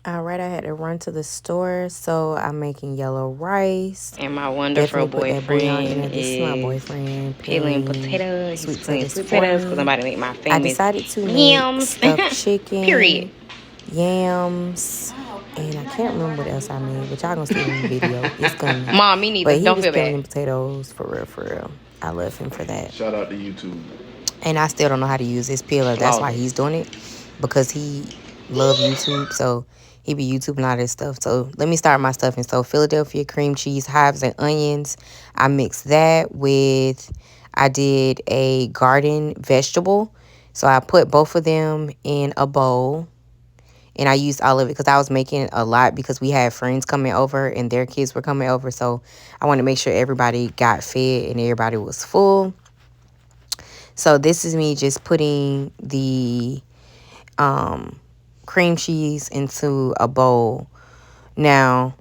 All right, I had to run to the store, so I'm making yellow rice. And my wonderful Definitely put that bouillon in boyfriend there. This is my is boyfriend peeling peeling potatoes. He's sweet peeling potatoes sweet for potatoes because I'm me. about to make my I famous decided to make yams. stuffed Period. chicken, yams, and I can't remember what else I made, but y'all gonna see it in the video. It's coming. Mom, me neither. But he Don't was feel peeling bad. them potatoes for real, for real. I love him for that. Shout out to YouTube. And I still don't know how to use this peeler. That's why he's Flawless. doing it, because he love YouTube. So he be YouTubing all this stuff. So let me start my stuffing. So Philadelphia cream cheese, chives, and onions. I mixed that with, I did a garden vegetable. So I put both of them in a bowl. And I used all of it because I was making a lot because we had friends coming over and their kids were coming over. So I wanted to make sure everybody got fed and everybody was full. So this is me just putting the cream cheese into a bowl. Now,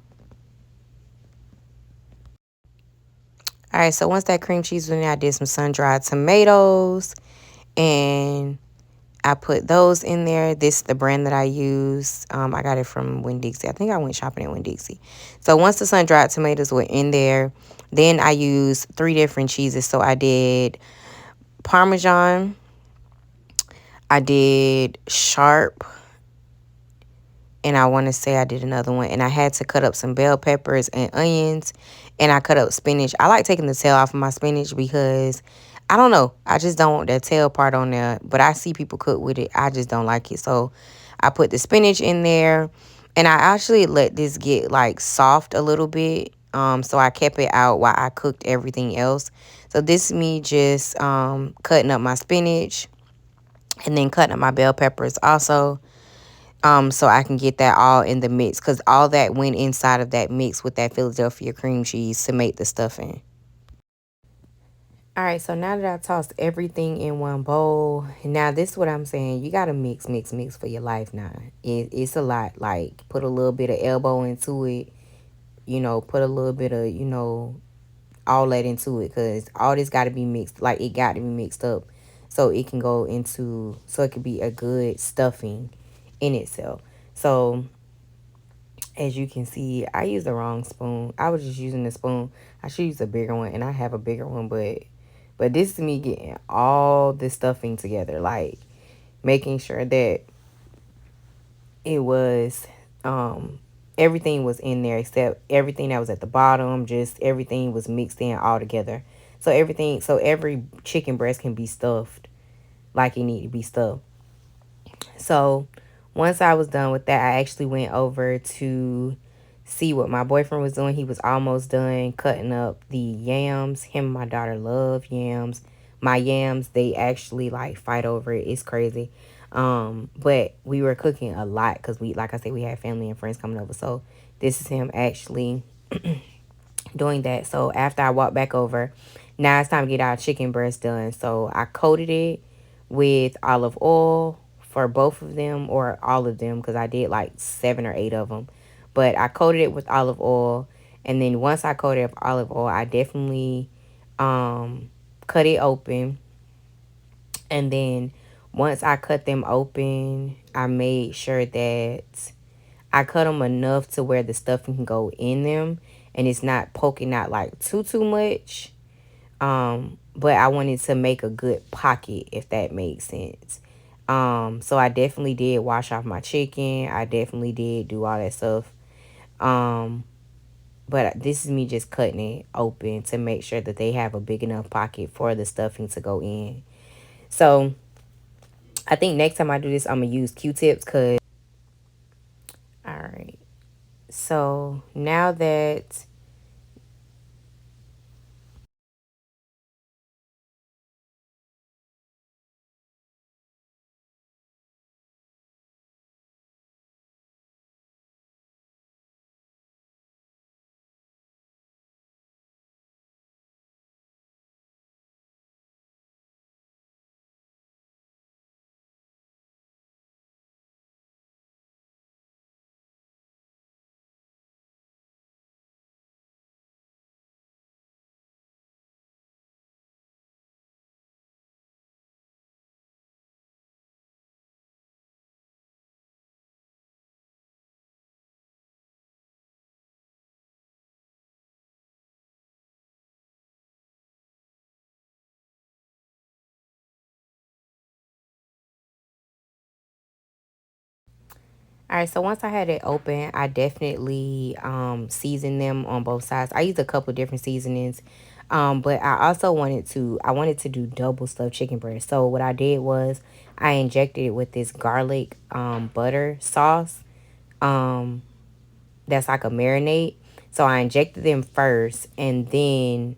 all right, so once that cream cheese was in there, I did some sun-dried tomatoes and I put those in there. This is the brand that I use. I got it from Winn-Dixie. I think I went shopping at Winn-Dixie. So once the sun-dried tomatoes were in there, then I used 3 different cheeses. So I did Parmesan, I did Sharp, and I want to say I did another one. And I had to cut up some bell peppers and onions, and I cut up spinach. I like taking the tail off of my spinach because, I don't know, I just don't want that tail part on there. But I see people cook with it. I just don't like it. So I put the spinach in there, and I actually let this get like soft a little bit. So I kept it out while I cooked everything else. So this is me just cutting up my spinach and then cutting up my bell peppers also. So I can get that all in the mix because all that went inside of that mix with that Philadelphia cream cheese to make the stuffing. All right, so now that I tossed everything in one bowl, now this is what I'm saying. You got to mix, mix, mix for your life now. It's a lot. Like, put a little bit of elbow into it. Put a little bit of, all that into it because all this got to be mixed. Like, it got to be mixed up so it can go into, so it could be a good stuffing in itself. So as you can see, I used the wrong spoon. I was just using the spoon. I should use a bigger one, and I have a bigger one, but this is me getting all the stuffing together, like making sure that it was everything was in there except everything that was at the bottom. Just everything was mixed in all together. So every chicken breast can be stuffed like it need to be stuffed. So once I was done with that, I actually went over to see what my boyfriend was doing. He was almost done cutting up the yams. Him and my daughter love yams. My yams, they actually like fight over it. It's crazy. But we were cooking a lot because we, like I said, we had family and friends coming over. So this is him actually doing that. So after I walked back over, now it's time to get our chicken breast done. So I coated it with olive oil for both of them or all of them because I did like 7 or 8 of them. But I coated it with olive oil. And then once I coated it with olive oil, I definitely cut it open. And then once I cut them open, I made sure that I cut them enough to where the stuffing can go in them and it's not poking out like too much. But I wanted to make a good pocket, if that makes sense. So I definitely did wash off my chicken. I definitely did do all that stuff. But this is me just cutting it open to make sure that they have a big enough pocket for the stuffing to go in. So I think next time I do this, I'm going to use Q-tips because, all right. So now that All right, so once I had it open, I definitely seasoned them on both sides. I used a couple different seasonings, but I wanted to do double stuffed chicken breast. So what I did was I injected it with this garlic butter sauce. Um, that's like a marinade. So I injected them first, and then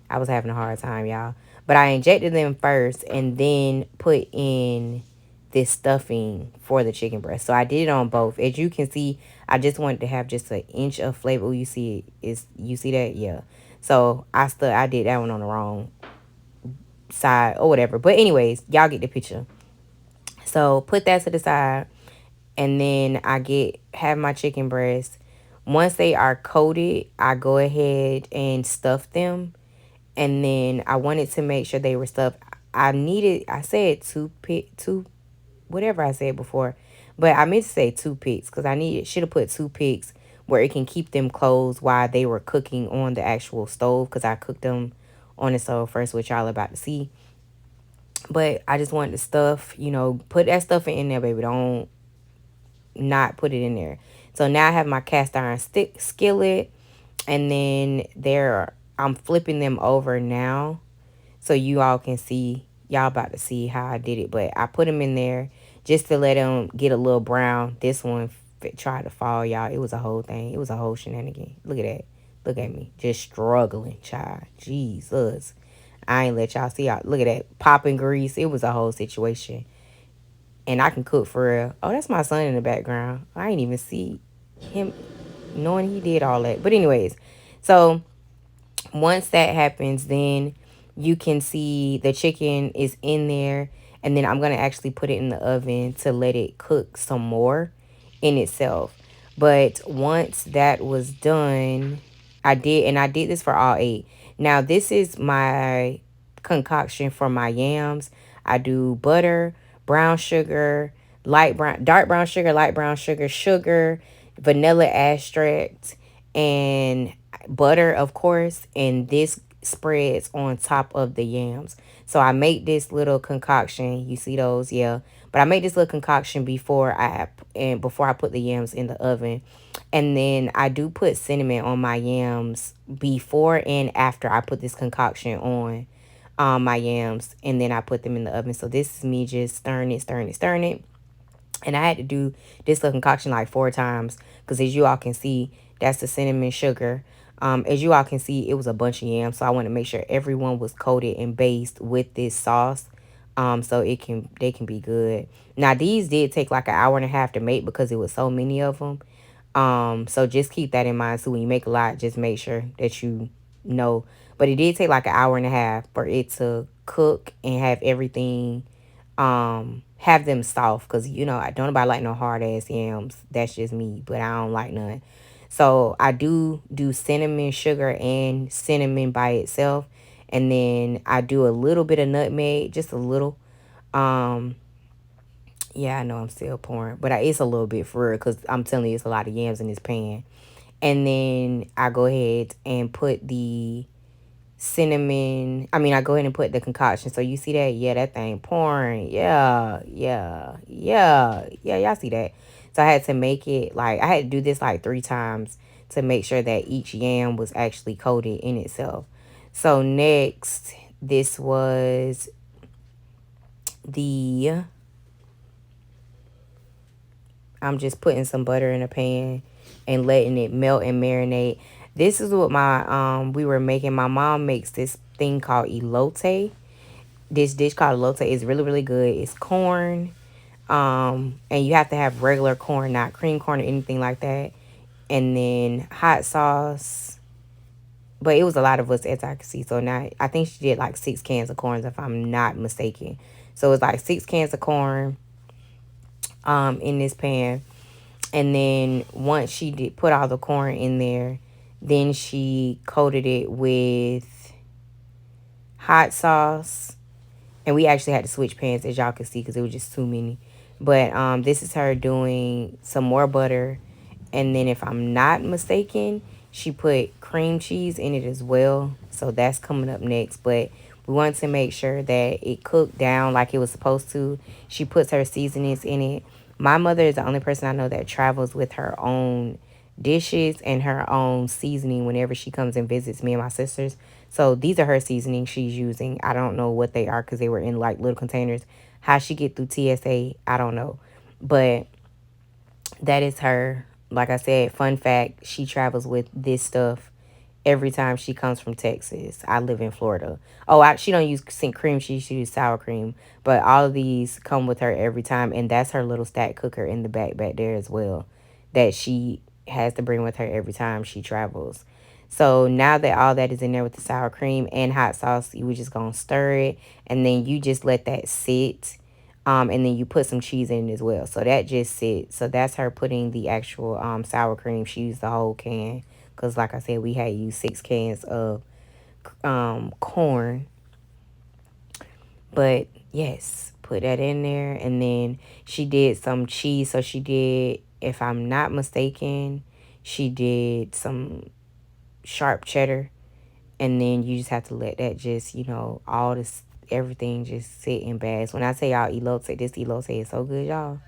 I was having a hard time, y'all. But I injected them first and then put in this stuffing for the chicken breast. So I did it on both. As you can see, I just wanted to have just an inch of flavor. Oh, you see that? Yeah. So I did that one on the wrong side or whatever. But anyways, y'all get the picture. So put that to the side, and then have my chicken breast. Once they are coated, I go ahead and stuff them, and then I wanted to make sure they were stuffed. I said two, whatever I said before, but I meant to say toothpicks because should have put toothpicks where it can keep them closed while they were cooking on the actual stove, because I cooked them on the stove first, which y'all about to see. But I just wanted the stuff, put that stuff in there, baby. Don't not put it in there. So now I have my cast iron skillet, and then I'm flipping them over now so you all can see. Y'all about to see how I did it, but I put them in there just to let them get a little brown. This one tried to fall, y'all. It was a whole thing. It was a whole shenanigan. Look at that. Look at me, just struggling, child. Jesus, I ain't let y'all see. Y'all look at that popping grease. It was a whole situation, and I can cook for real. Oh, that's my son in the background. I ain't even see him knowing he did all that. But anyways, so once that happens, then you can see the chicken is in there, and then I'm going to actually put it in the oven to let it cook some more in itself. But once that was done, I did this for all 8. Now this is my concoction for my yams. I do butter, brown sugar, dark brown sugar, light brown sugar, sugar, vanilla extract, and butter, of course, and this spreads on top of the yams. So I make this little concoction. You see those? Yeah. But I made this little concoction before I put the yams in the oven. And then I do put cinnamon on my yams before and after I put this concoction on my yams, and then I put them in the oven. So this is me just stirring it, stirring it, stirring it. And I had to do this little concoction like 4 times because, as you all can see, that's the cinnamon sugar. As you all can see, it was a bunch of yams. So I want to make sure everyone was coated and based with this sauce, so they can be good. Now, these did take like an hour and a half to make because it was so many of them. So just keep that in mind. So when you make a lot, just make sure that you know. But it did take like an hour and a half for it to cook and have everything, have them soft, because I don't nobody like no hard ass yams. That's just me, but I don't like none. So I do cinnamon sugar and cinnamon by itself, and then I do a little bit of nutmeg, just a little. Yeah, I know I'm still pouring, but it's a little bit for real because I'm telling you, it's a lot of yams in this pan. And then I go ahead and put the I go ahead and put the concoction. So you see that? Yeah, that thing pouring. Yeah, yeah, yeah, yeah. Y'all see that? So I had to make it I had to do this like 3 times to make sure that each yam was actually coated in itself. So next, this was the I'm just putting some butter in a pan and letting it melt and marinate. This is what we were making. My mom makes this thing called ellote. This dish called ellote is really, really good. It's corn. And you have to have regular corn, not cream corn or anything like that. And then hot sauce. But it was a lot of us, as I can see. So now I think she did like 6 cans of corn, if I'm not mistaken. So it's like 6 cans of corn in this pan. And then once she did put all the corn in there, then she coated it with hot sauce. And we actually had to switch pans, as y'all can see, because it was just too many. But this is her doing some more butter. And then if I'm not mistaken, she put cream cheese in it as well. So that's coming up next. But we wanted to make sure that it cooked down like it was supposed to. She puts her seasonings in it. My mother is the only person I know that travels with her own dishes and her own seasoning whenever she comes and visits me and my sisters. So these are her seasonings she's using. I don't know what they are because they were in like little containers. How she get through TSA, I don't know. But that is her. Like I said, fun fact, she travels with this stuff every time she comes from Texas. I live in Florida. Oh, she don't use cream. She uses sour cream. But all of these come with her every time, and that's her little stack cooker in the back there as well, that she has to bring with her every time she travels. So now that all that is in there with the sour cream and hot sauce, you just gonna stir it, and then you just let that sit. And then you put some cheese in it as well. So that just sits. So that's her putting the actual sour cream. She used the whole can because, like I said, we had used 6 cans of corn. But yes, put that in there. And then she did some cheese. So she did, if I'm not mistaken, she did some sharp cheddar. And then you just have to let that just, all this, everything just sit in bags. When I say y'all elote, this elote is so good, y'all.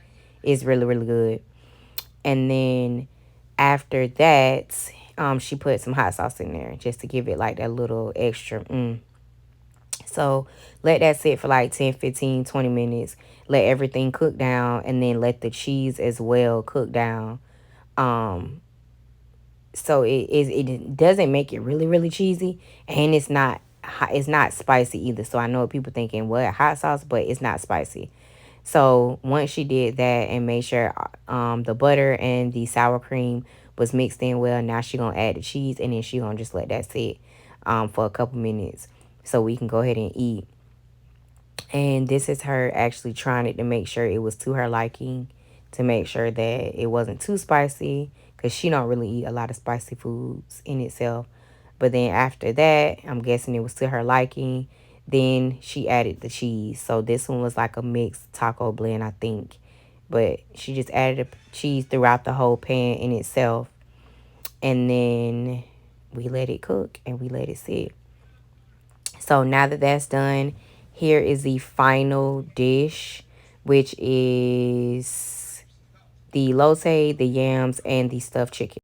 It's really, really good. And then after that, she put some hot sauce in there just to give it like that little extra. So let that sit for like 10, 15, 20 minutes. Let everything cook down, and then let the cheese as well cook down. Um, so it doesn't make it really, really cheesy, and it's not spicy either. So I know people thinking, what, hot sauce, but it's not spicy. So once she did that and made sure the butter and the sour cream was mixed in well, now she gonna add the cheese, and then she gonna just let that sit for a couple minutes so we can go ahead and eat. And this is her actually trying it to make sure it was to her liking, to make sure that it wasn't too spicy, because she don't really eat a lot of spicy foods in itself. But then after that, I'm guessing it was to her liking. Then she added the cheese. So this one was like a mixed taco blend, I think. But she just added the cheese throughout the whole pan in itself. And then we let it cook and we let it sit. So now that that's done, here is the final dish, which is the elote, the yams, and the stuffed chicken.